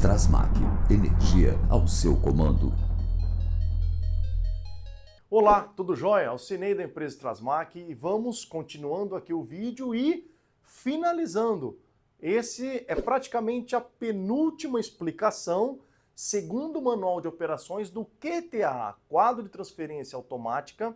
Strasmac, energia ao seu comando. Olá, tudo jóia? Alcinei da empresa Strasmac e vamos continuando aqui o vídeo e finalizando. Esse é praticamente a penúltima explicação, segundo o Manual de Operações do QTA, Quadro de Transferência Automática.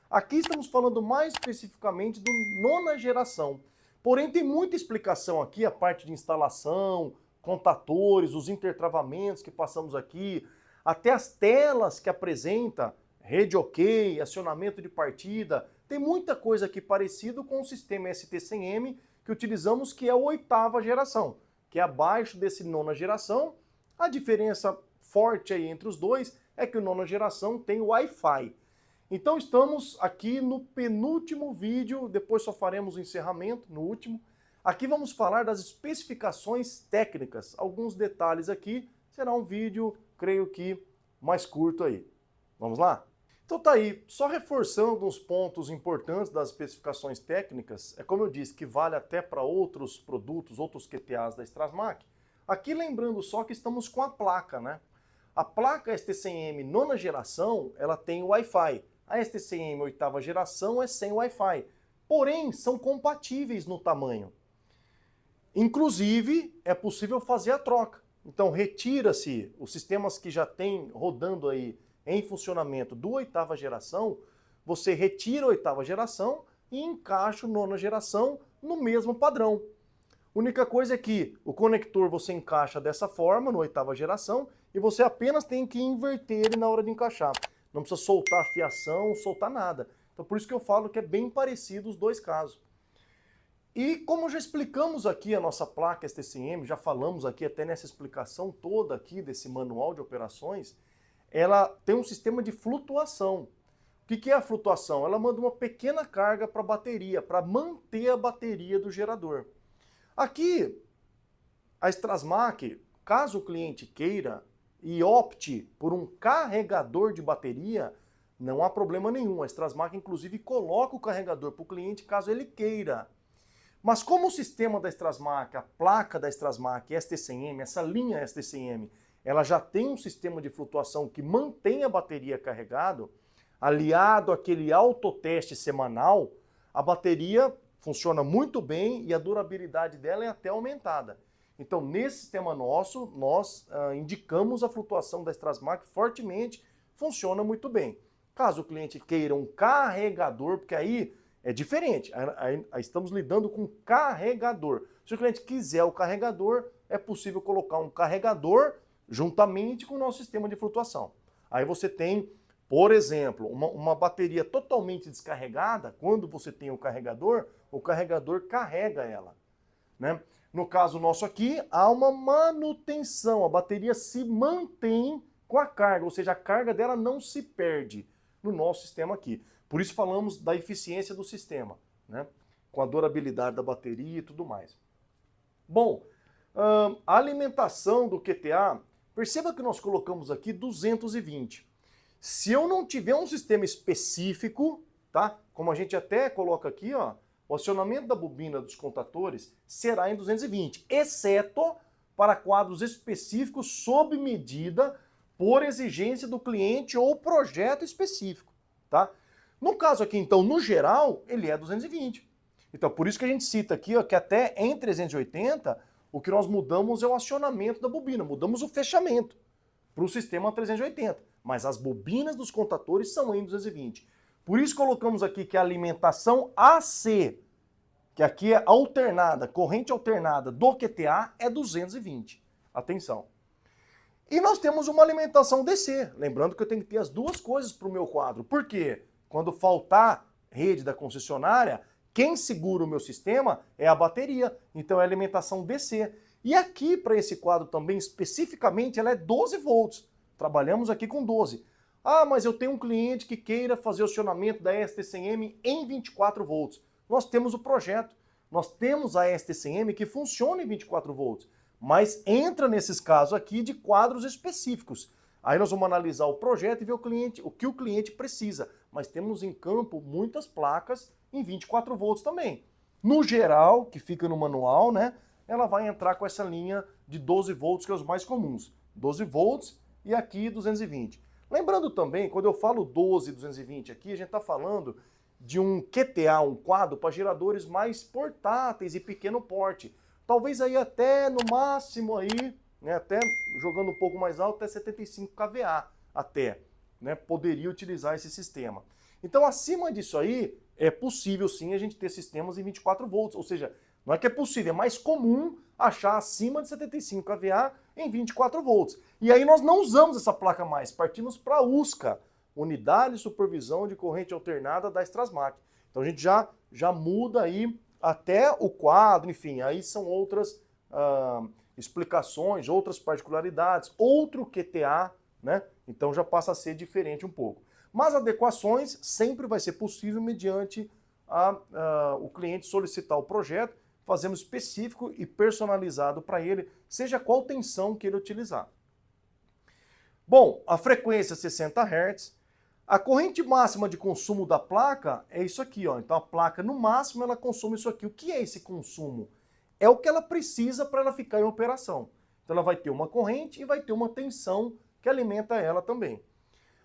Aqui estamos falando mais especificamente do nona geração. Porém, tem muita explicação aqui, a parte de instalação, contatores, os intertravamentos que passamos aqui, até as telas que apresenta, rede OK, acionamento de partida. Tem muita coisa aqui parecido com o sistema ST100M que utilizamos, que é a oitava geração, que é abaixo desse nona geração. A diferença forte aí entre os dois é que o nona geração tem Wi-Fi. Então estamos aqui no penúltimo vídeo, depois só faremos o encerramento no último. Aqui vamos falar das especificações técnicas, alguns detalhes aqui. Será um vídeo, creio que, mais curto aí. Vamos lá? Então tá aí, só reforçando uns pontos importantes das especificações técnicas, é como eu disse, que vale até para outros produtos, outros QTAs da Strasmac. Aqui lembrando só que estamos com a placa, né? A placa ST100M nona geração, ela tem Wi-Fi. A ST100M oitava geração é sem Wi-Fi. Porém, são compatíveis no tamanho. Inclusive, é possível fazer a troca. Então, retira-se os sistemas que já tem rodando aí em funcionamento do oitava geração, você retira a oitava geração e encaixa a nona geração no mesmo padrão. Única coisa é que o conector você encaixa dessa forma, na oitava geração, e você apenas tem que inverter ele na hora de encaixar. Não precisa soltar a fiação, soltar nada. Então por isso que eu falo que é bem parecido os dois casos. E como já explicamos aqui a nossa placa ST100M, já falamos aqui até nessa explicação toda aqui desse manual de operações, ela tem um sistema de flutuação. O que é a flutuação? Ela manda uma pequena carga para a bateria, para manter a bateria do gerador. Aqui, a Strasmac, caso o cliente queira e opte por um carregador de bateria, não há problema nenhum. A Strasmac, inclusive, coloca o carregador para o cliente caso ele queira. Mas como o sistema da Strasmac, a placa da Strasmac ST100M, essa linha ST100M, ela já tem um sistema de flutuação que mantém a bateria carregada, aliado àquele autoteste semanal, a bateria funciona muito bem e a durabilidade dela é até aumentada. Então, nesse sistema nosso, nós indicamos a flutuação da Strasmac fortemente, funciona muito bem. Caso o cliente queira um carregador, porque aí é diferente, aí estamos lidando com carregador. Se o cliente quiser o carregador, é possível colocar um carregador juntamente com o nosso sistema de flutuação. Aí você tem, por exemplo, uma bateria totalmente descarregada, quando você tem o carregador carrega ela, né? No caso nosso aqui, há uma manutenção, a bateria se mantém com a carga, ou seja, a carga dela não se perde no nosso sistema aqui. Por isso falamos da eficiência do sistema, né? Com a durabilidade da bateria e tudo mais. Bom, a alimentação do QTA, perceba que nós colocamos aqui 220. Se eu não tiver um sistema específico, tá? Como a gente até coloca aqui, ó, o acionamento da bobina dos contatores será em 220, exceto para quadros específicos sob medida por exigência do cliente ou projeto específico, tá? No caso aqui, então, no geral, ele é 220. Então, por isso que a gente cita aqui, ó, que até em 380, o que nós mudamos é o acionamento da bobina, mudamos o fechamento para o sistema 380, mas as bobinas dos contatores são em 220. Por isso colocamos aqui que a alimentação AC, que aqui é alternada, corrente alternada do QTA, é 220. Atenção. E nós temos uma alimentação DC, lembrando que eu tenho que ter as duas coisas para o meu quadro. Por quê? Quando faltar rede da concessionária, quem segura o meu sistema é a bateria, então é alimentação DC. E aqui, para esse quadro também, especificamente, ela é 12 volts. Trabalhamos aqui com 12. Ah, mas eu tenho um cliente que queira fazer o acionamento da ST100M em 24 volts. Nós temos o projeto, nós temos a ST100M que funciona em 24 volts, mas entra nesses casos aqui de quadros específicos. Aí nós vamos analisar o projeto e ver o que o cliente precisa. Mas temos em campo muitas placas em 24 volts também. No geral, que fica no manual, né, ela vai entrar com essa linha de 12 volts, que é os mais comuns. 12 volts e aqui 220. Lembrando também, quando eu falo 12 e 220 aqui, a gente está falando de um QTA, um quadro para geradores mais portáteis e pequeno porte. Talvez aí até no máximo aí, né, até jogando um pouco mais alto, até 75 kVA até, né, poderia utilizar esse sistema. Então acima disso aí, é possível sim a gente ter sistemas em 24 volts, ou seja, não é que é possível, é mais comum achar acima de 75 kVA em 24 volts. E aí nós não usamos essa placa mais, partimos para a USCA, Unidade de Supervisão de Corrente Alternada da Strasmac. Então a gente já muda aí até o quadro, enfim, aí são outras explicações, outras particularidades, outro QTA, né? Então já passa a ser diferente um pouco. Mas adequações sempre vai ser possível mediante o cliente solicitar o projeto, fazemos específico e personalizado para ele, seja qual tensão que ele utilizar. Bom, a frequência 60 Hz, a corrente máxima de consumo da placa é isso aqui, ó. Então a placa no máximo ela consome isso aqui. O que é esse consumo? É o que ela precisa para ela ficar em operação. Então ela vai ter uma corrente e vai ter uma tensão que alimenta ela também.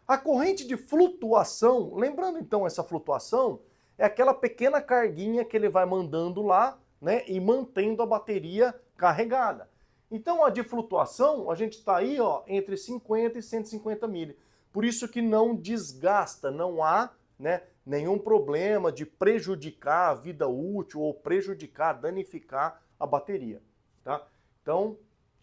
A corrente de flutuação, lembrando então essa flutuação, é aquela pequena carguinha que ele vai mandando lá, né, e mantendo a bateria carregada. Então a de flutuação, a gente está aí, ó, entre 50 e 150 mili. Por isso que não desgasta, não há, né, nenhum problema de prejudicar a vida útil ou prejudicar, danificar a bateria. Tá? Então,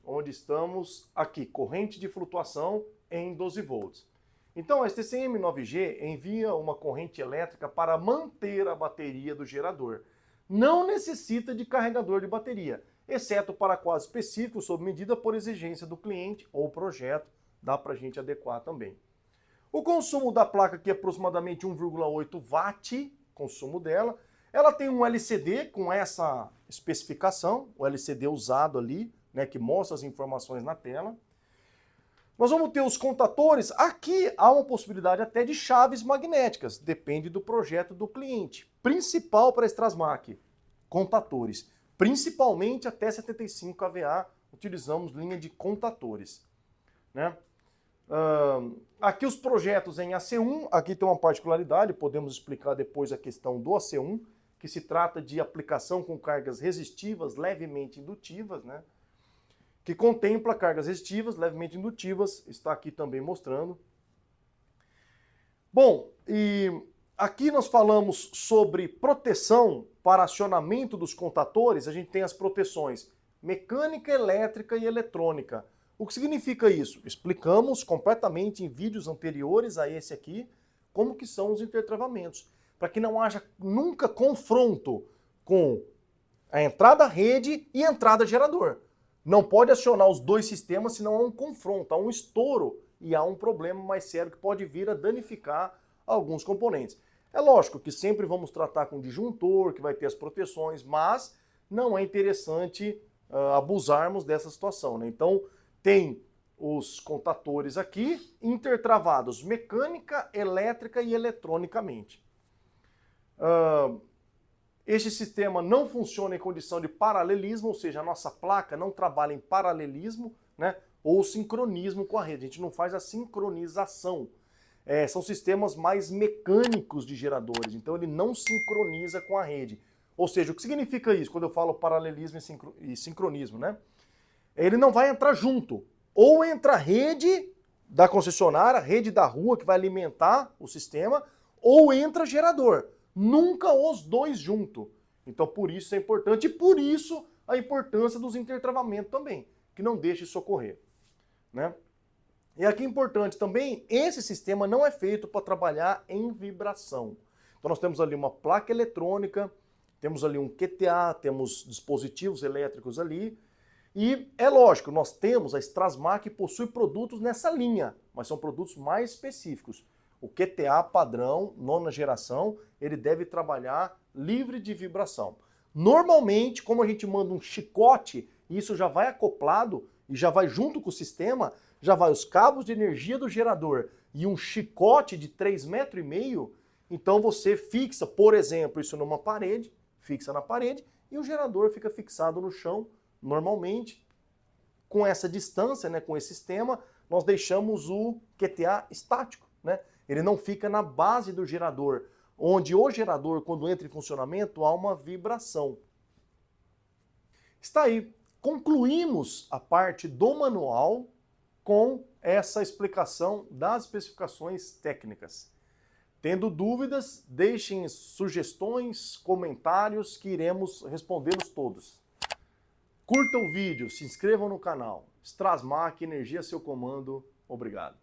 onde estamos? Aqui, corrente de flutuação em 12 volts. Então, a STCM 9G envia uma corrente elétrica para manter a bateria do gerador. Não necessita de carregador de bateria, exceto para quadros específicos sob medida por exigência do cliente ou projeto, dá para a gente adequar também. O consumo da placa aqui é aproximadamente 1,8 watt, consumo dela. Ela tem um LCD com essa especificação, o LCD usado ali, né, que mostra as informações na tela. Nós vamos ter os contatores. Aqui há uma possibilidade até de chaves magnéticas, depende do projeto do cliente. Principal para a Strasmac, contatores. Principalmente até 75 kVA, utilizamos linha de contatores. Né? Aqui os projetos em AC1, aqui tem uma particularidade, podemos explicar depois a questão do AC1, que se trata de aplicação com cargas resistivas levemente indutivas, né? Que contempla cargas resistivas levemente indutivas, está aqui também mostrando. Bom, e aqui nós falamos sobre proteção para acionamento dos contatores, a gente tem as proteções mecânica, elétrica e eletrônica. O que significa isso? Explicamos completamente em vídeos anteriores a esse aqui como que são os intertravamentos, para que não haja nunca confronto com a entrada rede e a entrada gerador. Não pode acionar os dois sistemas, senão há um confronto, há um estouro e há um problema mais sério que pode vir a danificar alguns componentes. É lógico que sempre vamos tratar com disjuntor, que vai ter as proteções, mas não é interessante abusarmos dessa situação, né? Então, tem os contatores aqui, intertravados mecânica, elétrica e eletronicamente. Este sistema não funciona em condição de paralelismo, ou seja, a nossa placa não trabalha em paralelismo, né, ou sincronismo com a rede. A gente não faz a sincronização. São sistemas mais mecânicos de geradores, então ele não sincroniza com a rede. Ou seja, o que significa isso quando eu falo paralelismo e sincronismo, né? Ele não vai entrar junto. Ou entra a rede da concessionária, a rede da rua que vai alimentar o sistema, ou entra gerador. Nunca os dois juntos. Então por isso é importante e por isso a importância dos intertravamentos também, que não deixe isso ocorrer. Né? E aqui é importante também, esse sistema não é feito para trabalhar em vibração. Então nós temos ali uma placa eletrônica, temos ali um QTA, temos dispositivos elétricos ali, e é lógico, nós temos, a Strasmac possui produtos nessa linha, mas são produtos mais específicos. O QTA padrão, nona geração, ele deve trabalhar livre de vibração. Normalmente, como a gente manda um chicote, e isso já vai acoplado e já vai junto com o sistema, já vai os cabos de energia do gerador e um chicote de 3,5 metros, então você fixa, por exemplo, isso numa parede, fixa na parede, e o gerador fica fixado no chão, Normalmente, com essa distância, né, com esse sistema, nós deixamos o QTA estático, né? Ele não fica na base do gerador, onde o gerador, quando entra em funcionamento, há uma vibração. Está aí. Concluímos a parte do manual com essa explicação das especificações técnicas. Tendo dúvidas, deixem sugestões, comentários que iremos respondê-los todos. Curta o vídeo, se inscrevam no canal. Strasmac, energia a seu comando. Obrigado.